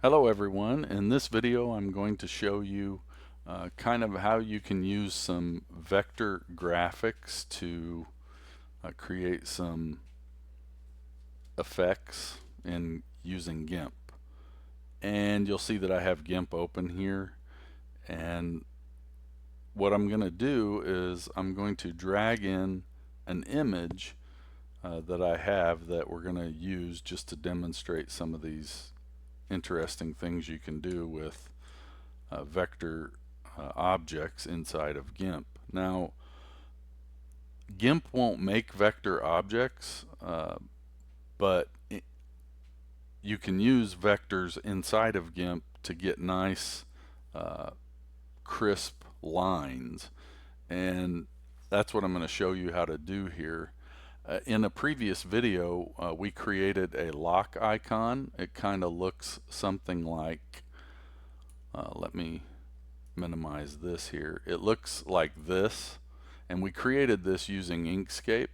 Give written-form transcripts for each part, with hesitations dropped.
Hello everyone. In this video I'm going to show you kind of how you can use some vector graphics to create some effects in using GIMP. And you'll see that I have GIMP open here, and what I'm going to do is I'm going to drag in an image that I have that we're going to use just to demonstrate some of these interesting things you can do with vector objects inside of GIMP. Now, GIMP won't make vector objects, but you can use vectors inside of GIMP to get nice, crisp lines, and that's what I'm going to show you how to do here. In a previous video, we created a lock icon. It kind of looks something like, let me minimize this here. It looks like this, and we created this using Inkscape.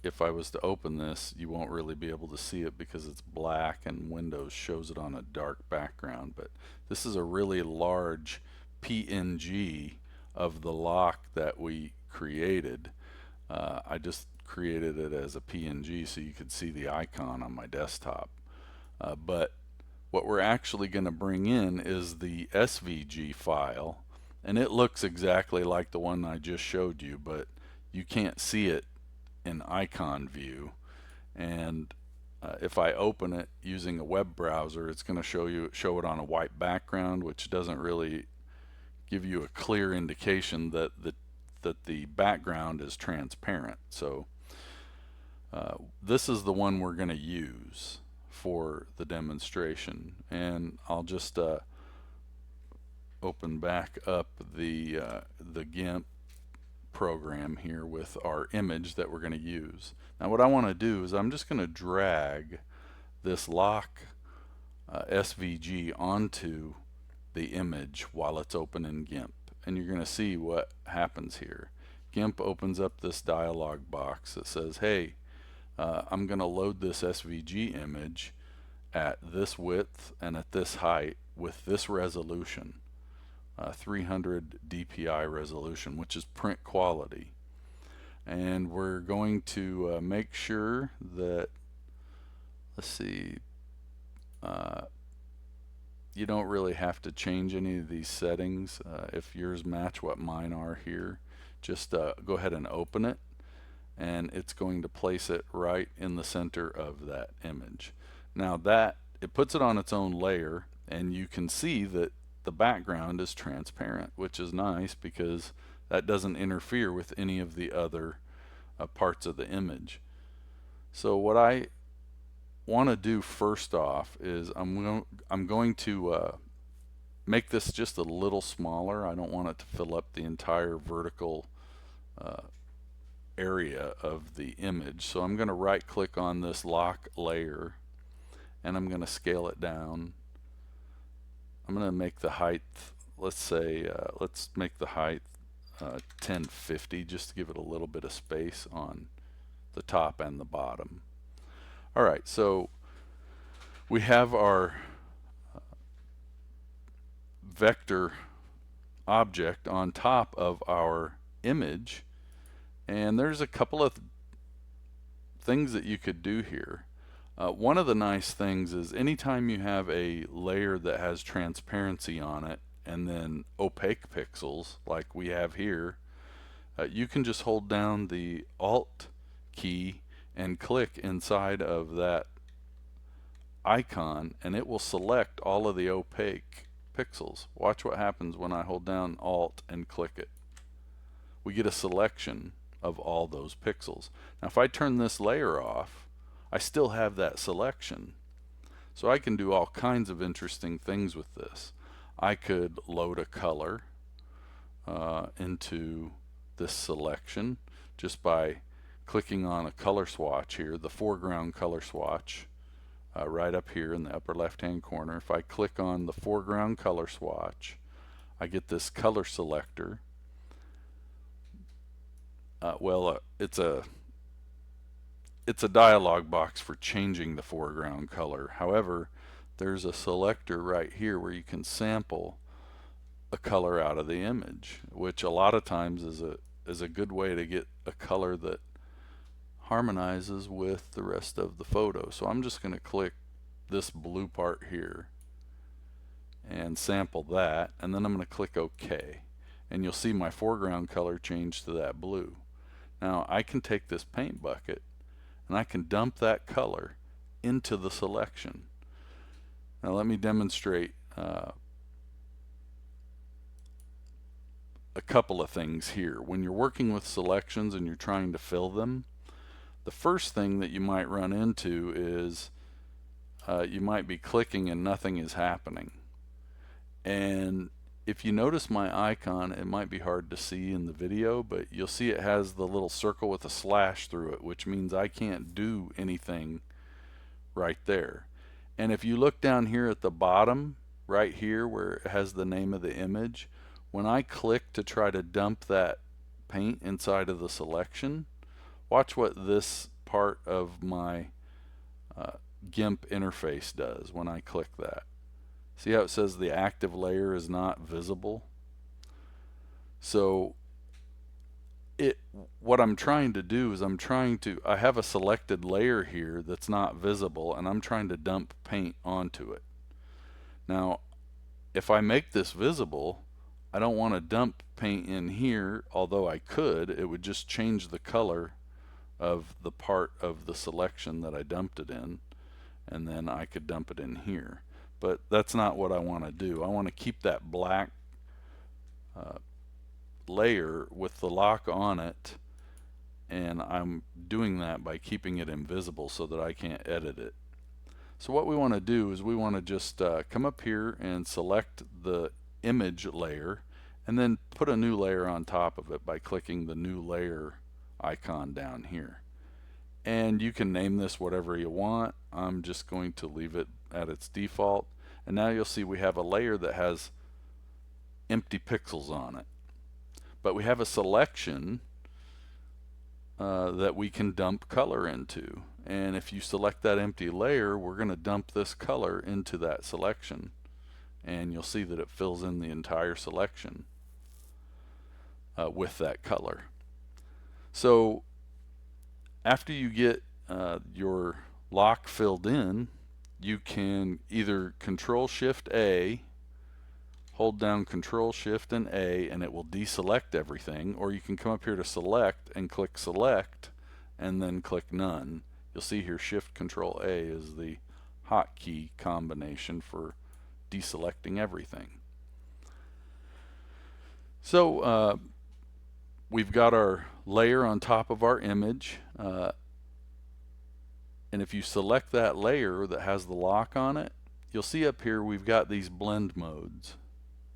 If I was to open this, you won't really be able to see it because it's black and Windows shows it on a dark background, but this is a really large PNG of the lock that we created. I just created it as a PNG so you could see the icon on my desktop, but what we're actually going to bring in is the SVG file, and it looks exactly like the one I just showed you, but you can't see it in icon view. And if I open it using a web browser, it's going to show it on a white background, which doesn't really give you a clear indication that the background is transparent. So this is the one we're going to use for the demonstration, and I'll just open back up the GIMP program here with our image that we're going to use. Now what I want to do is I'm just going to drag this lock SVG onto the image while it's open in GIMP, and you're going to see what happens here. GIMP opens up this dialog box that says, hey, I'm going to load this SVG image at this width and at this height with this resolution, 300 DPI resolution, which is print quality. And we're going to make sure that, let's see, you don't really have to change any of these settings if yours match what mine are here. Just go ahead and open it, and it's going to place it right in the center of that image. Now that it puts it on its own layer, and you can see that the background is transparent, which is nice because that doesn't interfere with any of the other parts of the image. So what I want to do first off is I'm going to make this just a little smaller. I don't want it to fill up the entire vertical area of the image. So I'm going to right click on this lock layer, and I'm going to scale it down. I'm going to make the height, let's say, let's make the height 1050 just to give it a little bit of space on the top and the bottom. Alright, so we have our vector object on top of our image, and there's a couple of things that you could do here. One of the nice things is anytime you have a layer that has transparency on it and then opaque pixels like we have here, you can just hold down the Alt key and click inside of that icon, and it will select all of the opaque pixels. Watch what happens when I hold down Alt and click it. We get a selection of all those pixels. Now if I turn this layer off, I still have that selection. So I can do all kinds of interesting things with this. I could load a color into this selection just by clicking on a color swatch here, the foreground color swatch right up here in the upper left hand corner. If I click on the foreground color swatch, I get this color selector. It's a dialog box for changing the foreground color. However, there's a selector right here where you can sample a color out of the image, which a lot of times is a good way to get a color that harmonizes with the rest of the photo. So I'm just going to click this blue part here and sample that, and then I'm going to click OK, and you'll see my foreground color change to that blue. Now I can take this paint bucket and I can dump that color into the selection. Now let me demonstrate a couple of things here. When you're working with selections and you're trying to fill them, the first thing that you might run into is you might be clicking and nothing is happening. And if you notice my icon, it might be hard to see in the video, but you'll see it has the little circle with a slash through it, which means I can't do anything right there. And if you look down here at the bottom, right here where it has the name of the image, when I click to try to dump that paint inside of the selection, watch what this part of my GIMP interface does when I click that. See how it says the active layer is not visible? So what I'm trying to do is I have a selected layer here that's not visible, and I'm trying to dump paint onto it. Now, if I make this visible, I don't want to dump paint in here, although I could. It would just change the color of the part of the selection that I dumped it in, and then I could dump it in here. But that's not what I want to do. I want to keep that black layer with the lock on it, and I'm doing that by keeping it invisible so that I can't edit it. So what we want to do is we want to just come up here and select the image layer and then put a new layer on top of it by clicking the new layer icon down here. And you can name this whatever you want. I'm just going to leave it at its default. And now you'll see we have a layer that has empty pixels on it. But we have a selection that we can dump color into. And if you select that empty layer, we're going to dump this color into that selection. And you'll see that it fills in the entire selection with that color. So after you get your lock filled in, you can either Control-Shift-A, hold down Control-Shift and A, and it will deselect everything, or you can come up here to Select and click Select and then click None. You'll see here Shift-Control-A is the hotkey combination for deselecting everything. So we've got our layer on top of our image, and if you select that layer that has the lock on it, you'll see up here we've got these blend modes.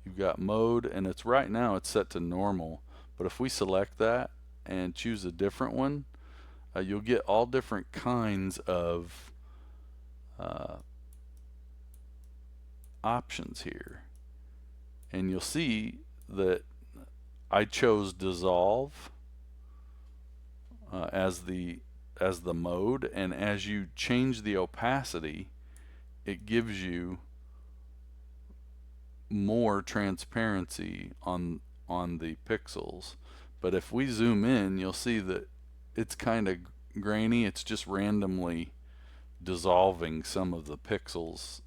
You've got mode, and it's right now it's set to normal, but if we select that and choose a different one, you'll get all different kinds of options here. And you'll see that I chose dissolve as the mode, and as you change the opacity, it gives you more transparency on the pixels. But if we zoom in, you'll see that it's kind of grainy. It's just randomly dissolving some of the pixels,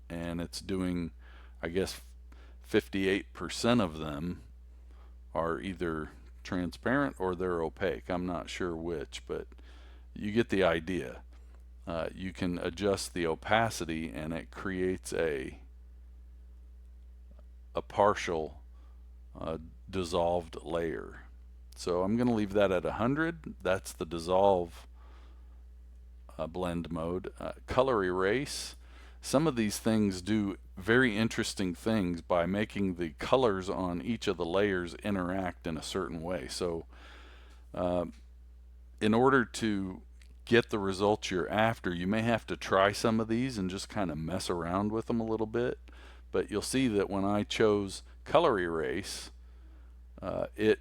and it's doing, I guess, 58% of them are either transparent or they're opaque. I'm not sure which, but you get the idea. You can adjust the opacity and it creates a partial dissolved layer. So I'm going to leave that at 100. That's the dissolve blend mode. Color erase. Some of these things do very interesting things by making the colors on each of the layers interact in a certain way. So in order to get the results you're after, you may have to try some of these and just kind of mess around with them a little bit. But you'll see that when I chose color erase, it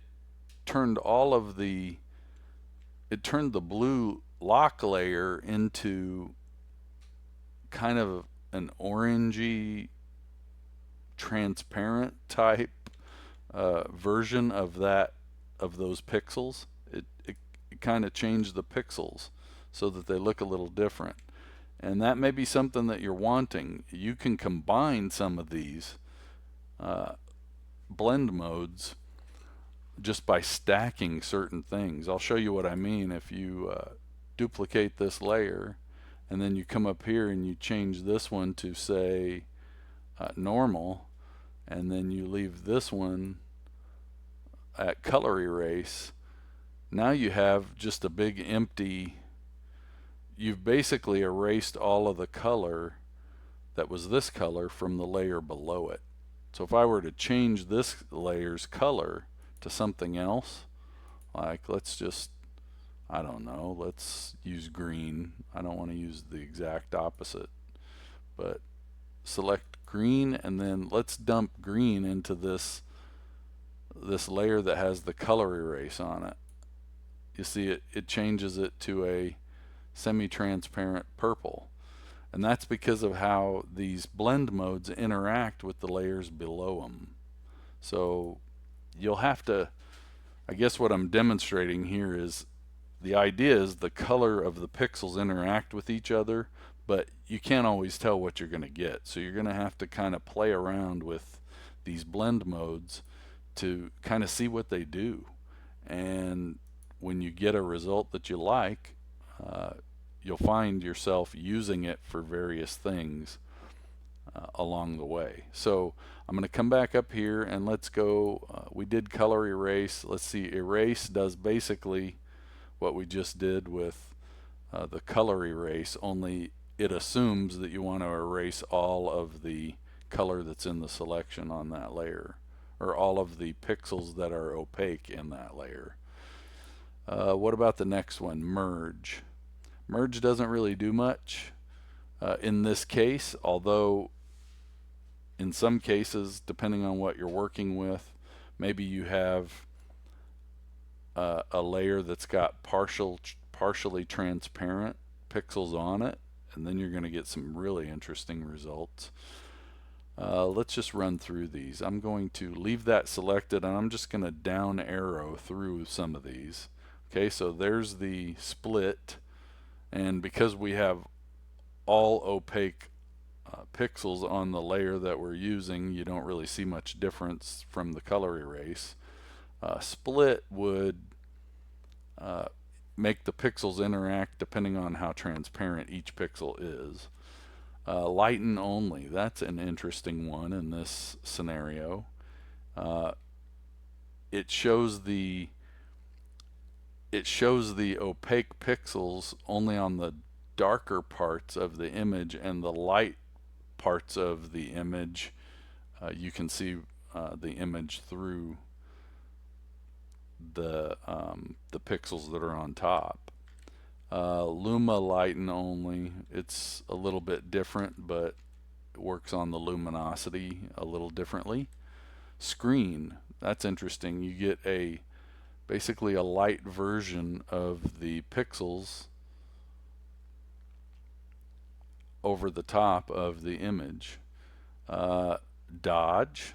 turned the blue lock layer into kind of an orangey transparent type version of those pixels. It kind of changed the pixels so that they look a little different. And that may be something that you're wanting. You can combine some of these blend modes just by stacking certain things. I'll show you what I mean. If you duplicate this layer and then you come up here and you change this one to say normal, and then you leave this one at color erase, now you have just a big empty. You've basically erased all of the color that was this color from the layer below it. So if I were to change this layer's color to something else, like let's just, I don't know, let's use green. I don't want to use the exact opposite, but select green, and then let's dump green into this layer that has the color erase on it. You see it changes it to a semi-transparent purple. And that's because of how these blend modes interact with the layers below them. So you'll have to, I guess what I'm demonstrating here is the idea is the color of the pixels interact with each other, but you can't always tell what you're going to get. So you're going to have to kind of play around with these blend modes to kind of see what they do. And when you get a result that you like, you'll find yourself using it for various things along the way. So I'm going to come back up here and let's go, we did color erase. Let's see, erase does basically what we just did with the color erase, only it assumes that you want to erase all of the color that's in the selection on that layer, or all of the pixels that are opaque in that layer. What about the next one, merge? Merge doesn't really do much in this case, although in some cases, depending on what you're working with, maybe you have a layer that's got partially transparent pixels on it, and then you're going to get some really interesting results. Let's just run through these. I'm going to leave that selected, and I'm just going to down arrow through some of these. Okay, so there's the split, and because we have all opaque pixels on the layer that we're using, you don't really see much difference from the color erase. Split would make the pixels interact depending on how transparent each pixel is. Lighten only, that's an interesting one in this scenario. It shows the opaque pixels only on the darker parts of the image, and the light parts of the image you can see the image through the pixels that are on top. Luma lighten only, it's a little bit different, but it works on the luminosity a little differently. Screen, that's interesting. You get basically a light version of the pixels over the top of the image. Dodge,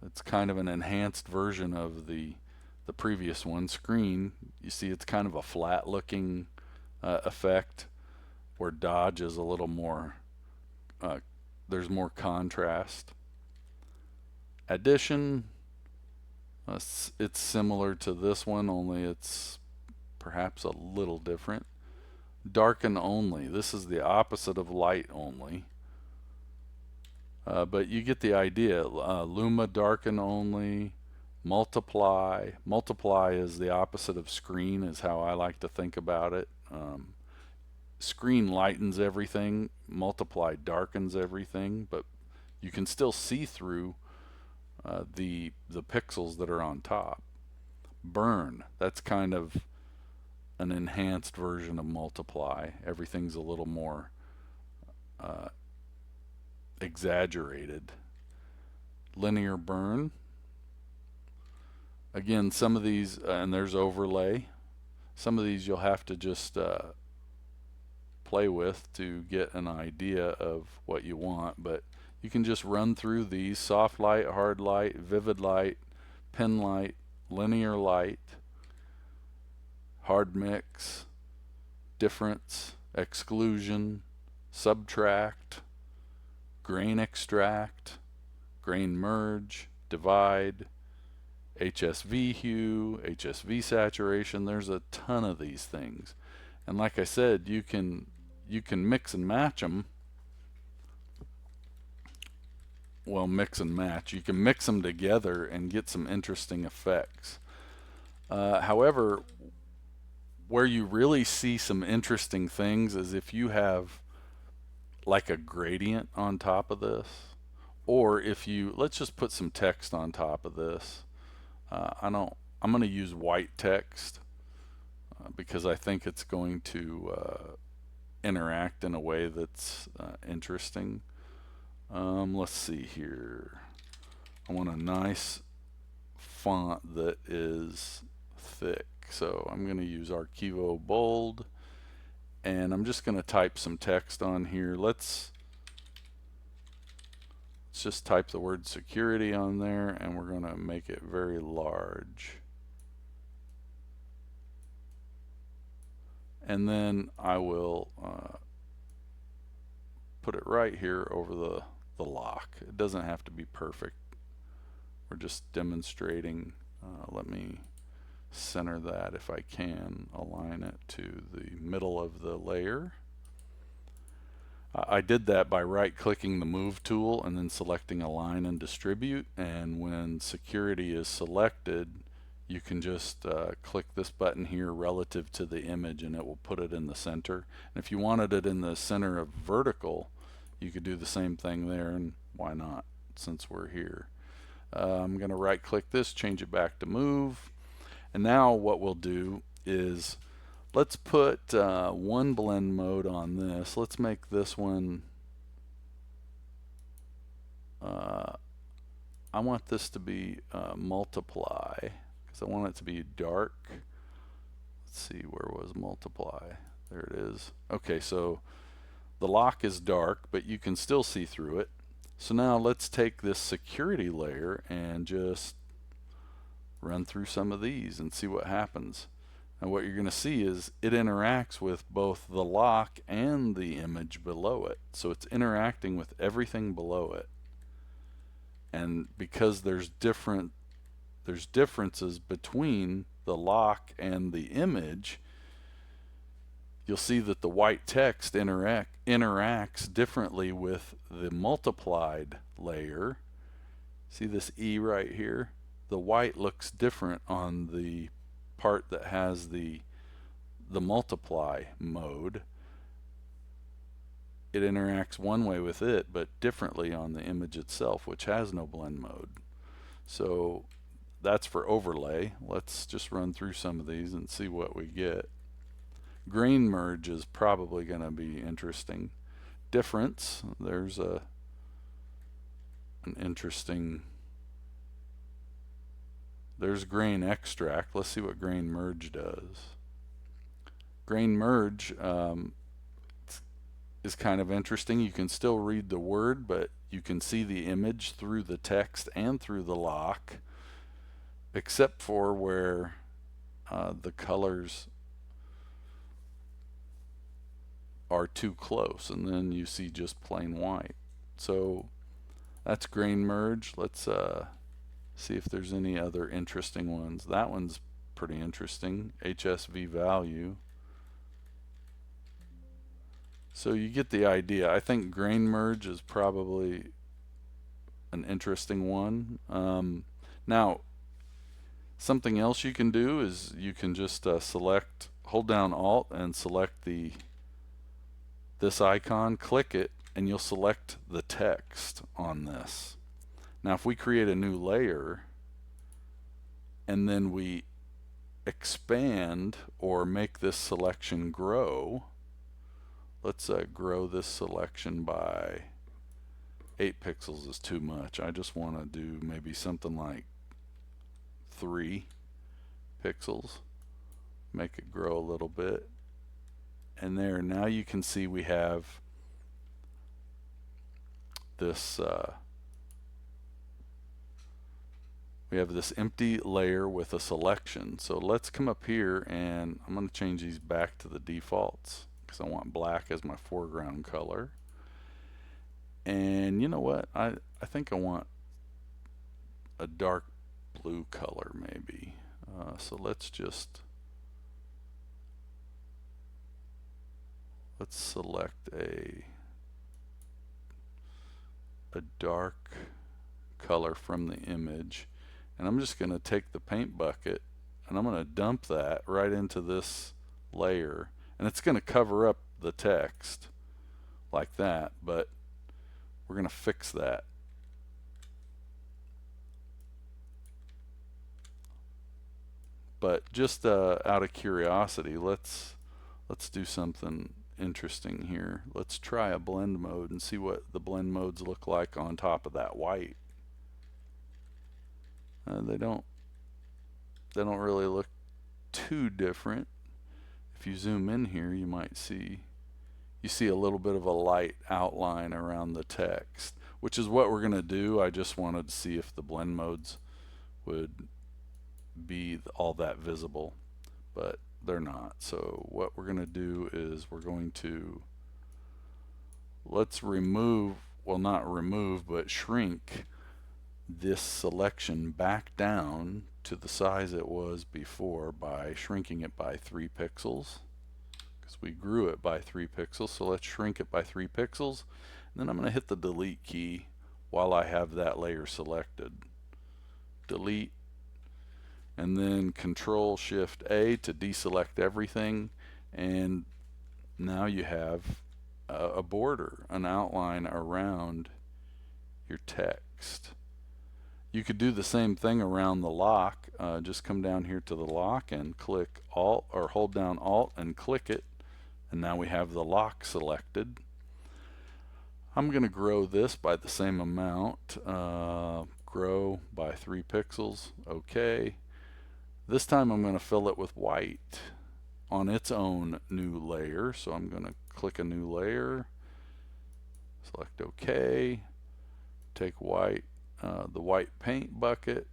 it's kind of an enhanced version of the previous one. Screen, you see it's kind of a flat looking effect, where dodge is a little more, there's more contrast. Addition, it's similar to this one, only it's perhaps a little different. Darken only, this is the opposite of light only, but you get the idea. Luma darken only. Multiply is the opposite of screen, is how I like to think about it. Screen lightens everything, multiply darkens everything, but you can still see through the pixels that are on top. Burn, that's kind of an enhanced version of multiply. Everything's a little more exaggerated. Linear burn, again, some of these, and there's overlay. Some of these you'll have to just play with to get an idea of what you want, but you can just run through these: soft light, hard light, vivid light, pen light, linear light, hard mix, difference, exclusion, subtract, grain extract, grain merge, divide, HSV hue, HSV saturation. There's a ton of these things. And like I said, you can mix and match them. Well, mix and match. You can mix them together and get some interesting effects. However, where you really see some interesting things is if you have like a gradient on top of this, or if you, let's just put some text on top of this. I'm going to use white text because I think it's going to interact in a way that's interesting. Let's see here. I want a nice font that is thick, so I'm going to use Archivo Bold, and I'm just going to type some text on here. Let's just type the word security on there, and we're going to make it very large. And then I will put it right here over the lock. It doesn't have to be perfect. We're just demonstrating. Let me center that if I can, align it to the middle of the layer. I did that by right-clicking the Move tool and then selecting Align and Distribute, and when security is selected, you can just click this button here relative to the image and it will put it in the center. And if you wanted it in the center of vertical, you could do the same thing there, and why not, since we're here. I'm going to right-click this, change it back to Move, and now what we'll do is let's put one blend mode on this. Let's make this one, I want this to be multiply, because I want it to be dark. Let's see, where was multiply? There it is. Okay, so the lock is dark, but you can still see through it. So now let's take this security layer and just run through some of these and see what happens. And what you're going to see is it interacts with both the lock and the image below it. So it's interacting with everything below it. And because there's differences between the lock and the image, you'll see that the white text interacts differently with the multiplied layer. See this E right here? The white looks different on the part that has the multiply mode. It interacts one way with it, but differently on the image itself, which has no blend mode. So that's for overlay. Let's just run through some of these and see what we get. Grain merge is probably going to be interesting. Difference, there's an interesting, there's grain extract. Let's see what grain merge does. Grain merge is kind of interesting. You can still read the word, but you can see the image through the text and through the lock, except for where the colors are too close, and then you see just plain white. So that's grain merge. Let's see if there's any other interesting ones. That one's pretty interesting. HSV value. So you get the idea. I think grain merge is probably an interesting one. Now, something else you can do is you can just select, hold down Alt and select this icon, click it, and you'll select the text on this. Now if we create a new layer and then we expand or make this selection grow, let's grow this selection by 8 pixels is too much. I just want to do maybe something like 3 pixels. Make it grow a little bit. And there, now you can see we have this empty layer with a selection. So let's come up here, and I'm going to change these back to the defaults because I want black as my foreground color. And you know what? I think I want a dark blue color maybe. So let's select a dark color from the image, and I'm just going to take the paint bucket and I'm going to dump that right into this layer, and it's going to cover up the text like that, but we're going to fix that. But just out of curiosity, let's do something interesting here. Let's try a blend mode and see what the blend modes look like on top of that white. They don't really look too different. If you zoom in here, you might see a little bit of a light outline around the text, which is what we're going to do. I just wanted to see if the blend modes would be all that visible, but they're not. So what we're going to do is we're going to not remove, but shrink this selection back down to the size it was before by shrinking it by 3 pixels, because we grew it by 3 pixels. So let's shrink it by 3 pixels, and then I'm going to hit the delete key while I have that layer selected. Delete, and then Control Shift A to deselect everything, and now you have a border, an outline around your text. You could do the same thing around the lock. Just come down here to the lock and click Alt, or hold down Alt and click it, and now we have the lock selected. I'm going to grow this by the same amount. Grow by 3 pixels. Okay. This time I'm going to fill it with white on its own new layer. So I'm going to click a new layer, select OK, take white, the white paint bucket,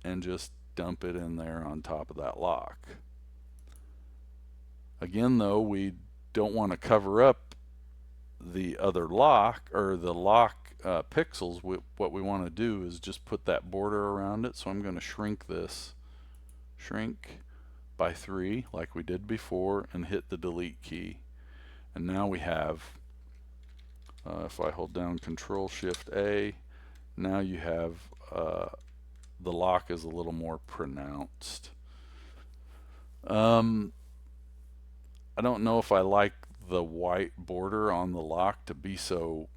and just dump it in there on top of that lock. Again, though, we don't want to cover up the other lock, or the lock pixels. What we want to do is just put that border around it. So I'm going to shrink this, shrink by 3 like we did before, and hit the delete key. And now we have, if I hold down Control Shift A, now you have the lock is a little more pronounced. I don't know if I like the white border on the lock to be so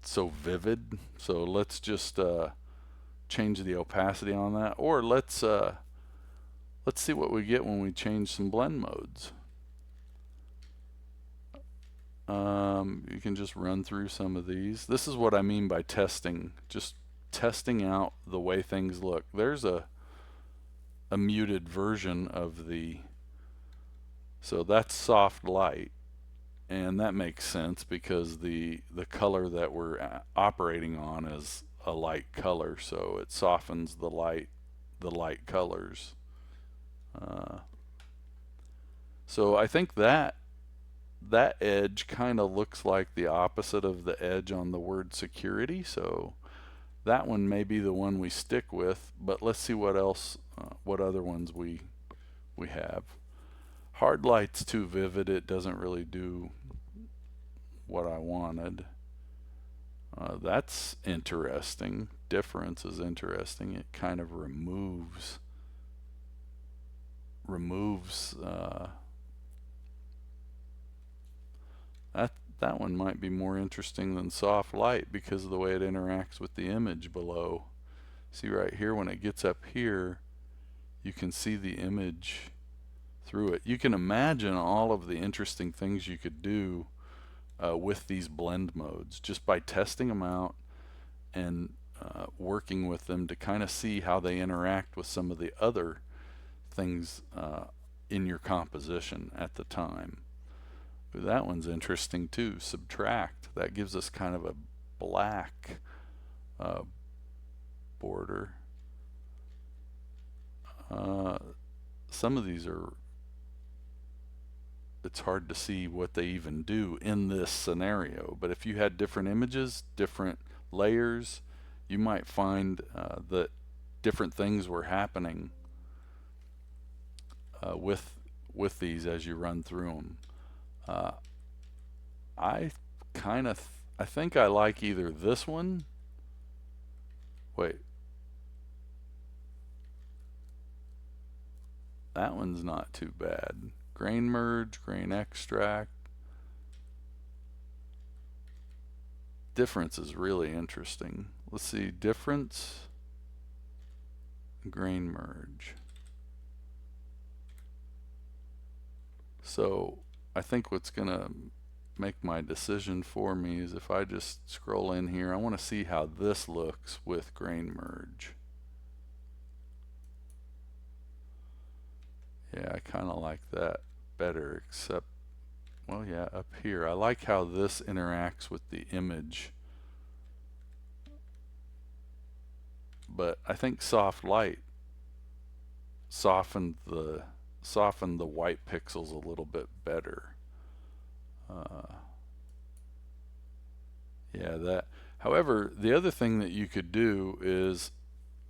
vivid. So let's just change the opacity on that, or let's see what we get when we change some blend modes. You can just run through some of these. This is what I mean by testing, just testing out the way things look. There's a muted version of so that's soft light, and that makes sense because the color that we're operating on is a light color, so it softens the light colors. So I think that edge kind of looks like the opposite of the edge on the word security, so that one may be the one we stick with. But let's see what else, what other ones we have. Hard light's too vivid. It doesn't really do what I wanted. That's interesting. Difference is interesting. It kind of removes that one might be more interesting than soft light because of the way it interacts with the image below. See right here, when it gets up here, you can see the image through it. You can imagine all of the interesting things you could do with these blend modes just by testing them out and working with them to kind of see how they interact with some of the other things in your composition at the time. Ooh, that one's interesting too. Subtract. That gives us kind of a black uh, border. Some of these are, it's hard to see what they even do in this scenario, but if you had different images, different layers, you might find that different things were happening with these as you run through them. I kind of I think I like either this one. Wait, that one's not too bad. Grain merge, grain extract. Difference is really interesting. Let's see, difference, grain merge. So I think what's gonna make my decision for me is if I just scroll in here, I want to see how this looks with grain merge. Yeah, I kind of like that better, except, well, yeah, up here. I like how this interacts with the image. But I think soft light softened the white pixels a little bit better. Yeah, that. However, the other thing that you could do is,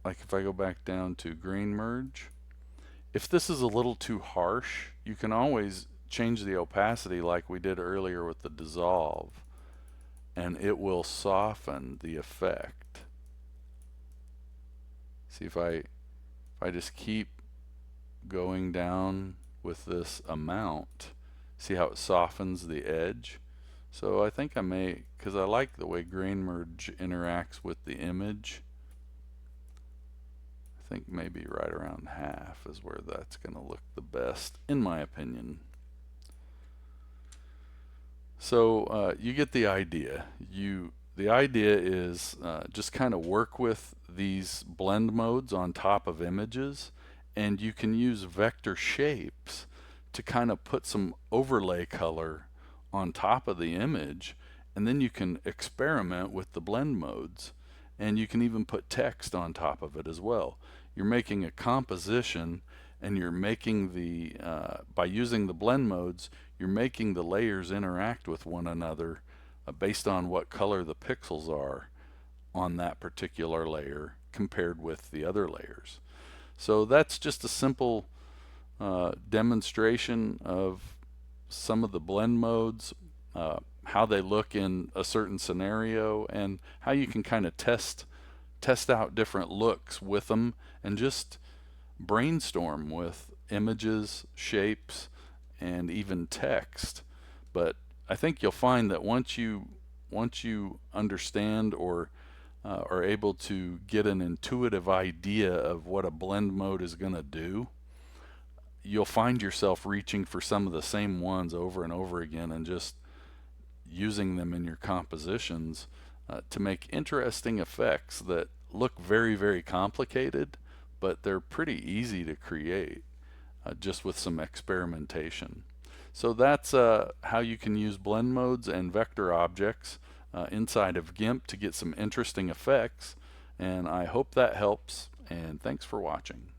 like if I go back down to grain merge, if this is a little too harsh, you can always change the opacity like we did earlier with the dissolve, and it will soften the effect. See, if I just keep going down with this amount, see how it softens the edge? So I think I may, because I like the way grain merge interacts with the image, I think maybe right around half is where that's going to look the best, in my opinion. So you get the idea. The idea is just kind of work with these blend modes on top of images, and you can use vector shapes to kind of put some overlay color on top of the image, and then you can experiment with the blend modes, and you can even put text on top of it as well. You're making a composition, and you're making the by using the blend modes, you're making the layers interact with one another based on what color the pixels are on that particular layer compared with the other layers. So that's just a simple demonstration of some of the blend modes, how they look in a certain scenario, and how you can kind of test out different looks with them, and just brainstorm with images, shapes, and even text. But I think you'll find that once you understand or are able to get an intuitive idea of what a blend mode is going to do, you'll find yourself reaching for some of the same ones over and over again and just using them in your compositions to make interesting effects that look very, very complicated, but they're pretty easy to create just with some experimentation. So that's how you can use blend modes and vector objects inside of GIMP to get some interesting effects, and I hope that helps, and thanks for watching.